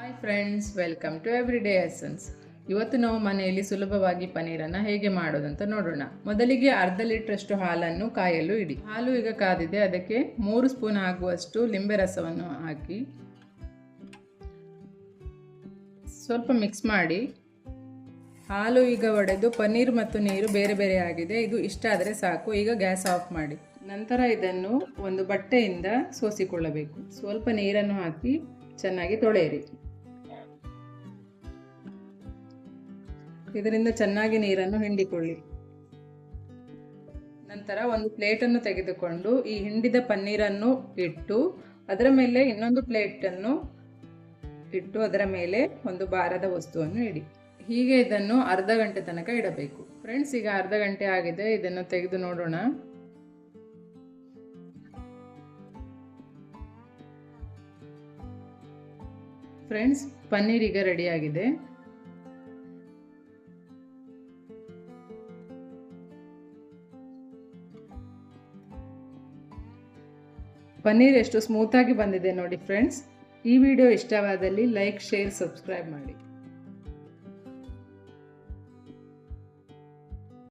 Hi friends, welcome to Everyday Essence. ಇವತ್ತು ನಾವು ಮನೆಯಲ್ಲಿ ಸುಲಭವಾಗಿ ಪನ್ನೀರನ್ನು ಹೇಗೆ ಮಾಡೋದಂತ ನೋಡೋಣ. ಮೊದಲಿಗೆ ಅರ್ಧ ಲೀಟ್ರಷ್ಟು ಹಾಲನ್ನು ಕಾಯಲು ಇಡಿ. ಹಾಲು ಈಗ ಕಾದಿದೆ. ಅದಕ್ಕೆ 3 ಸ್ಪೂನ್ ಆಗುವಷ್ಟು ಲಿಂಬೆ ರಸವನ್ನು ಹಾಕಿ ಸ್ವಲ್ಪ ಮಿಕ್ಸ್ ಮಾಡಿ. ಹಾಲು ಈಗ ಒಡೆದು ಪನ್ನೀರ್ ಮತ್ತು ನೀರು ಬೇರೆ ಬೇರೆ ಆಗಿದೆ. ಇದು ಇಷ್ಟ ಆದರೆ ಸಾಕು. ಈಗ ಗ್ಯಾಸ್ ಆಫ್ ಮಾಡಿ. ನಂತರ ಇದನ್ನು ಒಂದು ಬಟ್ಟೆಯಿಂದ ಸೋಸಿಕೊಳ್ಳಬೇಕು. ಸ್ವಲ್ಪ ನೀರನ್ನು ಹಾಕಿ ಚೆನ್ನಾಗಿ ತೊಳೆಯಿರಿ. ಇದರಿಂದ ಚೆನ್ನಾಗಿ ನೀರನ್ನು ಹಿಂಡಿಕೊಳ್ಳಿ. ನಂತರ ಒಂದು ಪ್ಲೇಟನ್ನು ತೆಗೆದುಕೊಂಡು ಈ ಹಿಂಡಿದ ಪನ್ನೀರನ್ನು ಇಟ್ಟು ಅದರ ಮೇಲೆ ಇನ್ನೊಂದು ಪ್ಲೇಟನ್ನು ಇಟ್ಟು ಅದರ ಮೇಲೆ ಒಂದು ಭಾರದ ವಸ್ತುವನ್ನು ಇಡಿ. ಹೀಗೆ ಇದನ್ನು ಅರ್ಧ ಗಂಟೆ ತನಕ ಇಡಬೇಕು. ಫ್ರೆಂಡ್ಸ್, ಈಗ ಅರ್ಧ ಗಂಟೆ ಆಗಿದೆ. ಇದನ್ನು ತೆಗೆದು ನೋಡೋಣ. ಫ್ರೆಂಡ್ಸ್, ಪನ್ನೀರ್ ಈಗ ರೆಡಿಯಾಗಿದೆ. ಪನ್ನೀರ್ ಎಷ್ಟು ಸ್ಮೂತಾಗಿ ಬಂದಿದೆ ನೋಡಿ ಫ್ರೆಂಡ್ಸ್. ಈ ವಿಡಿಯೋ ಇಷ್ಟವಾದಲ್ಲಿ ಲೈಕ್, ಶೇರ್, ಸಬ್ಸ್ಕ್ರೈಬ್ ಮಾಡಿ.